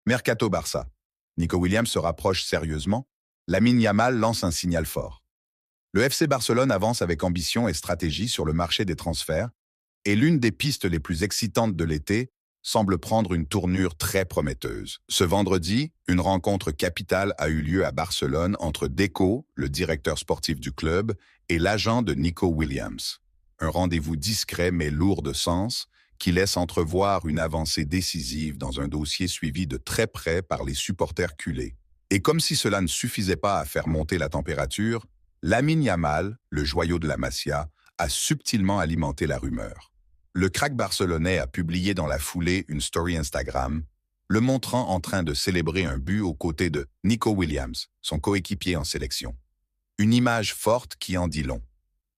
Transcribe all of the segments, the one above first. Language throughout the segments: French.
Mercato Barça. Nico Williams se rapproche sérieusement. Lamine Yamal lance un signal fort. Le FC Barcelone avance avec ambition et stratégie sur le marché des transferts, et l'une des pistes les plus excitantes de l'été semble prendre une tournure très prometteuse. Ce vendredi, une rencontre capitale a eu lieu à Barcelone entre Deco, le directeur sportif du club, et l'agent de Nico Williams. Un rendez-vous discret mais lourd de sens qui laisse entrevoir une avancée décisive dans un dossier suivi de très près par les supporters culés. Et comme si cela ne suffisait pas à faire monter la température, Lamine Yamal, le joyau de la Masia, a subtilement alimenté la rumeur. Le crack barcelonais a publié dans la foulée une story Instagram, le montrant en train de célébrer un but aux côtés de Nico Williams, son coéquipier en sélection. Une image forte qui en dit long.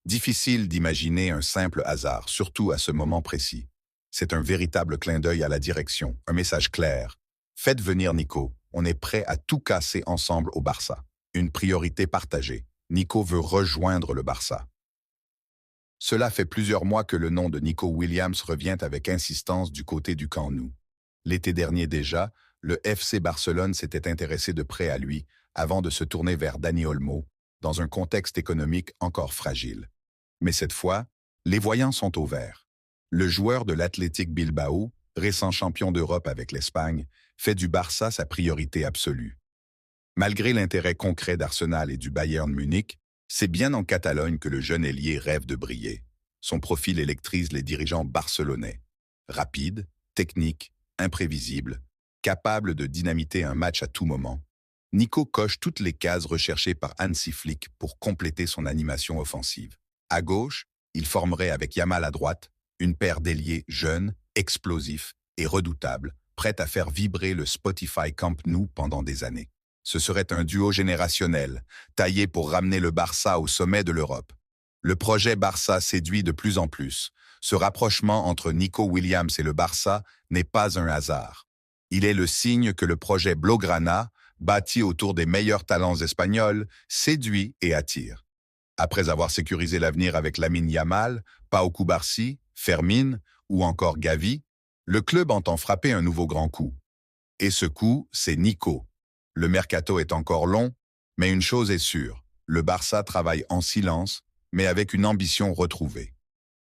Difficile d'imaginer un simple hasard, surtout à ce moment précis. C'est un véritable clin d'œil à la direction, un message clair. Faites venir Nico, on est prêt à tout casser ensemble au Barça. Une priorité partagée. Nico veut rejoindre le Barça. Cela fait plusieurs mois que le nom de Nico Williams revient avec insistance du côté du Camp Nou. L'été dernier déjà, le FC Barcelone s'était intéressé de près à lui avant de se tourner vers Dani Olmo, dans un contexte économique encore fragile. Mais cette fois, les voyants sont au vert. Le joueur de l'Athletic Bilbao, récent champion d'Europe avec l'Espagne, fait du Barça sa priorité absolue. Malgré l'intérêt concret d'Arsenal et du Bayern Munich, c'est bien en Catalogne que le jeune ailier rêve de briller. Son profil électrise les dirigeants barcelonais. Rapide, technique, imprévisible, capable de dynamiter un match à tout moment, Nico coche toutes les cases recherchées par Hansi Flick pour compléter son animation offensive. À gauche, il formerait avec Yamal à droite une paire d'ailiers jeunes, explosifs et redoutables, prêts à faire vibrer le Spotify Camp Nou pendant des années. Ce serait un duo générationnel, taillé pour ramener le Barça au sommet de l'Europe. Le projet Barça séduit de plus en plus. Ce rapprochement entre Nico Williams et le Barça n'est pas un hasard. Il est le signe que le projet Blaugrana, bâti autour des meilleurs talents espagnols, séduit et attire. Après avoir sécurisé l'avenir avec Lamine Yamal, Pau Cubarsí, Fermín ou encore Gavi, le club entend frapper un nouveau grand coup. Et ce coup, c'est Nico. Le mercato est encore long, mais une chose est sûre, le Barça travaille en silence, mais avec une ambition retrouvée.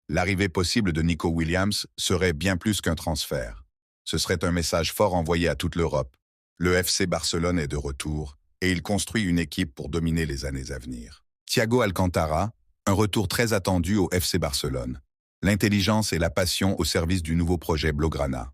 L'arrivée possible de Nico Williams serait bien plus qu'un transfert. Ce serait un message fort envoyé à toute l'Europe. Le FC Barcelone est de retour, et il construit une équipe pour dominer les années à venir. Thiago Alcantara, un retour très attendu au FC Barcelone. L'intelligence et la passion au service du nouveau projet Blaugrana.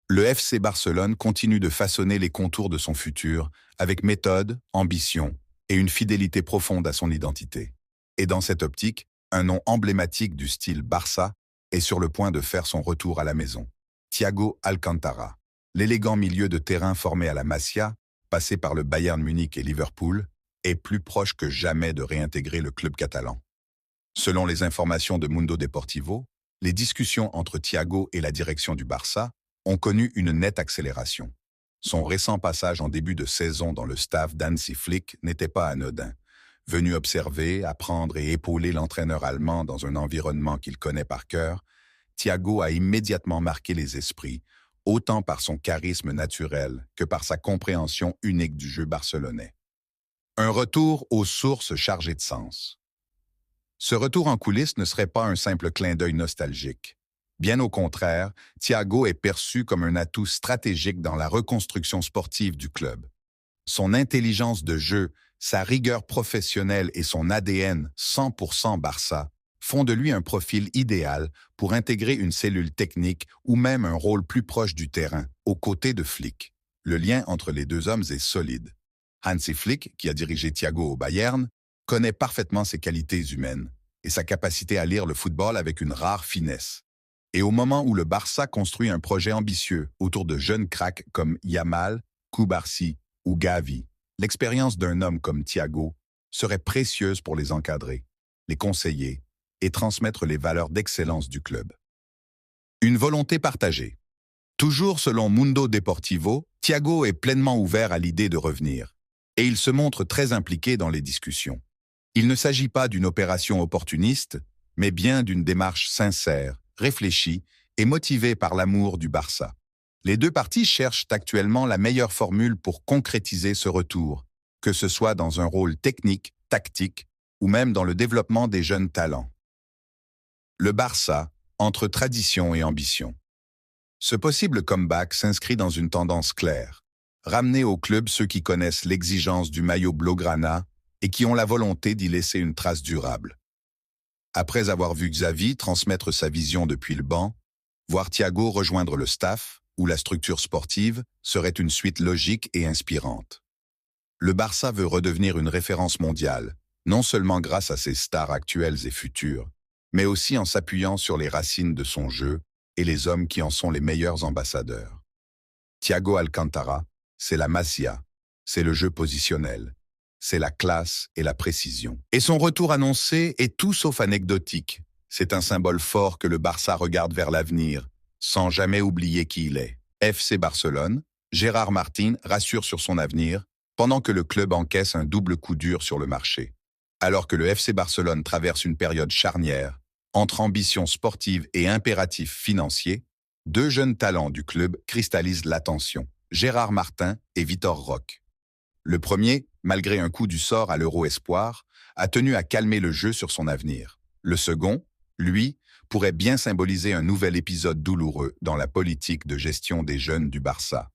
Le FC Barcelone continue de façonner les contours de son futur avec méthode, ambition et une fidélité profonde à son identité. Et dans cette optique, un nom emblématique du style Barça est sur le point de faire son retour à la maison. Thiago Alcantara, l'élégant milieu de terrain formé à la Masia, passé par le Bayern Munich et Liverpool, est plus proche que jamais de réintégrer le club catalan. Selon les informations de Mundo Deportivo, les discussions entre Thiago et la direction du Barça ont connu une nette accélération. Son récent passage en début de saison dans le staff d'Hansi Flick n'était pas anodin. Venu observer, apprendre et épauler l'entraîneur allemand dans un environnement qu'il connaît par cœur, Thiago a immédiatement marqué les esprits, autant par son charisme naturel que par sa compréhension unique du jeu barcelonais. Un retour aux sources chargées de sens. Ce retour en coulisses ne serait pas un simple clin d'œil nostalgique. Bien au contraire, Thiago est perçu comme un atout stratégique dans la reconstruction sportive du club. Son intelligence de jeu, sa rigueur professionnelle et son ADN 100% Barça font de lui un profil idéal pour intégrer une cellule technique ou même un rôle plus proche du terrain, aux côtés de Flick. Le lien entre les deux hommes est solide. Hansi Flick, qui a dirigé Thiago au Bayern, connaît parfaitement ses qualités humaines et sa capacité à lire le football avec une rare finesse. Et au moment où le Barça construit un projet ambitieux autour de jeunes cracks comme Yamal, Cubarsí ou Gavi, l'expérience d'un homme comme Thiago serait précieuse pour les encadrer, les conseiller et transmettre les valeurs d'excellence du club. Une volonté partagée. Toujours selon Mundo Deportivo, Thiago est pleinement ouvert à l'idée de revenir, et il se montre très impliqué dans les discussions. Il ne s'agit pas d'une opération opportuniste, mais bien d'une démarche sincère, réfléchie et motivée par l'amour du Barça. Les deux parties cherchent actuellement la meilleure formule pour concrétiser ce retour, que ce soit dans un rôle technique, tactique ou même dans le développement des jeunes talents. Le Barça, entre tradition et ambition. Ce possible comeback s'inscrit dans une tendance claire. Ramener au club ceux qui connaissent l'exigence du maillot blaugrana et qui ont la volonté d'y laisser une trace durable. Après avoir vu Xavi transmettre sa vision depuis le banc, voir Thiago rejoindre le staff ou la structure sportive serait une suite logique et inspirante. Le Barça veut redevenir une référence mondiale, non seulement grâce à ses stars actuelles et futures, mais aussi en s'appuyant sur les racines de son jeu et les hommes qui en sont les meilleurs ambassadeurs. Thiago Alcantara, c'est la masia, c'est le jeu positionnel, c'est la classe et la précision. Et son retour annoncé est tout sauf anecdotique. C'est un symbole fort que le Barça regarde vers l'avenir, sans jamais oublier qui il est. FC Barcelone, Gérard Martin rassure sur son avenir, pendant que le club encaisse un double coup dur sur le marché. Alors que le FC Barcelone traverse une période charnière, entre ambition sportive et impératifs financiers, deux jeunes talents du club cristallisent l'attention, Gérard Martin et Vitor Roque. Le premier, malgré un coup du sort à l'Euro Espoir, a tenu à calmer le jeu sur son avenir. Le second, lui, pourrait bien symboliser un nouvel épisode douloureux dans la politique de gestion des jeunes du Barça.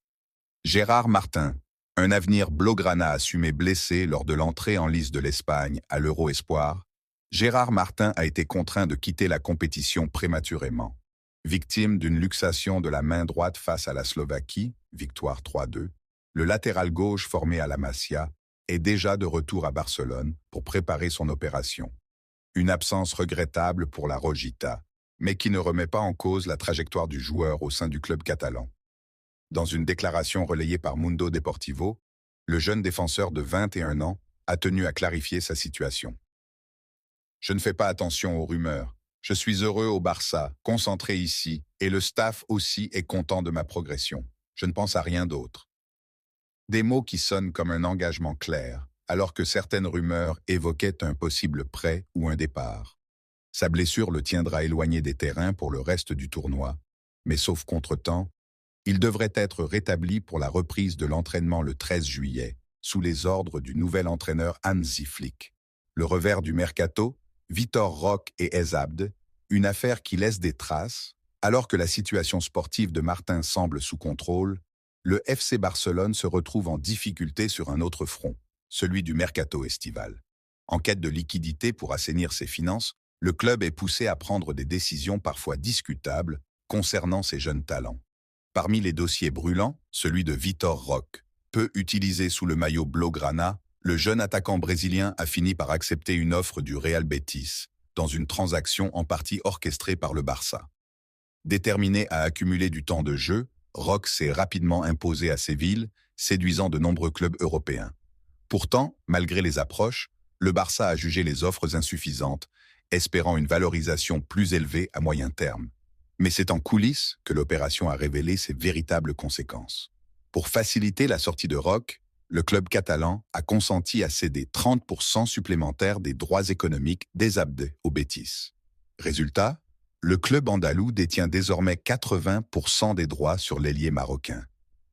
Gérard Martin, un avenir blaugrana assumé blessé lors de l'entrée en lice de l'Espagne à l'Euro Espoir, Gérard Martin a été contraint de quitter la compétition prématurément. Victime d'une luxation de la main droite face à la Slovaquie, victoire 3-2, le latéral gauche formé à la Masia est déjà de retour à Barcelone pour préparer son opération. Une absence regrettable pour la Rojita, mais qui ne remet pas en cause la trajectoire du joueur au sein du club catalan. Dans une déclaration relayée par Mundo Deportivo, le jeune défenseur de 21 ans a tenu à clarifier sa situation. Je ne fais pas attention aux rumeurs. Je suis heureux au Barça, concentré ici, et le staff aussi est content de ma progression. Je ne pense à rien d'autre. Des mots qui sonnent comme un engagement clair, alors que certaines rumeurs évoquaient un possible prêt ou un départ. Sa blessure le tiendra éloigné des terrains pour le reste du tournoi, mais sauf contretemps, il devrait être rétabli pour la reprise de l'entraînement le 13 juillet, sous les ordres du nouvel entraîneur Hansi Flick. Le revers du mercato, Vitor Roque et Ezabde, une affaire qui laisse des traces, alors que la situation sportive de Martin semble sous contrôle, le FC Barcelone se retrouve en difficulté sur un autre front, celui du mercato estival. En quête de liquidité pour assainir ses finances, le club est poussé à prendre des décisions parfois discutables concernant ses jeunes talents. Parmi les dossiers brûlants, celui de Vitor Roque. Peu utilisé sous le maillot blaugrana, le jeune attaquant brésilien a fini par accepter une offre du Real Betis, dans une transaction en partie orchestrée par le Barça. Déterminé à accumuler du temps de jeu, Roque s'est rapidement imposé à Séville, séduisant de nombreux clubs européens. Pourtant, malgré les approches, le Barça a jugé les offres insuffisantes, espérant une valorisation plus élevée à moyen terme. Mais c'est en coulisses que l'opération a révélé ses véritables conséquences. Pour faciliter la sortie de Roque, le club catalan a consenti à céder 30% supplémentaires des droits économiques des Abdes au Betis. Résultat, le club andalou détient désormais 80% des droits sur l'ailier marocain.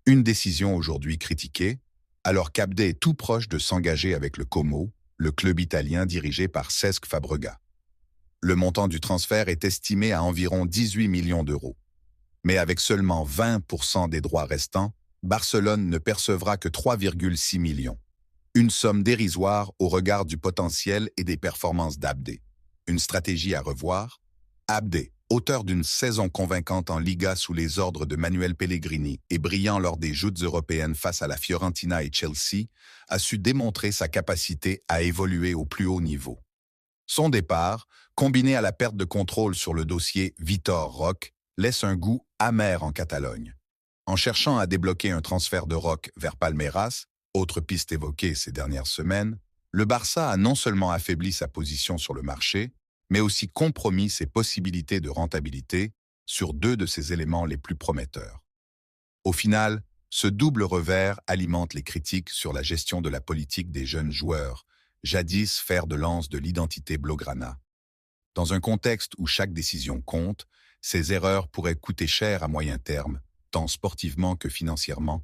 Une décision aujourd'hui critiquée, alors qu'Abde est tout proche de s'engager avec le Como, le club italien dirigé par Cesc Fabregas. Le montant du transfert est estimé à environ 18 millions d'euros. Mais avec seulement 20% des droits restants, Barcelone ne percevra que 3,6 millions. Une somme dérisoire au regard du potentiel et des performances d'Abde. Une stratégie à revoir. Abde, auteur d'une saison convaincante en Liga sous les ordres de Manuel Pellegrini et brillant lors des joutes européennes face à la Fiorentina et Chelsea, a su démontrer sa capacité à évoluer au plus haut niveau. Son départ, combiné à la perte de contrôle sur le dossier Vitor Roque, laisse un goût amer en Catalogne. En cherchant à débloquer un transfert de Roque vers Palmeiras, autre piste évoquée ces dernières semaines, le Barça a non seulement affaibli sa position sur le marché, mais aussi compromis ses possibilités de rentabilité sur deux de ses éléments les plus prometteurs. Au final, ce double revers alimente les critiques sur la gestion de la politique des jeunes joueurs, jadis fer de lance de l'identité blaugrana. Dans un contexte où chaque décision compte, ces erreurs pourraient coûter cher à moyen terme, tant sportivement que financièrement,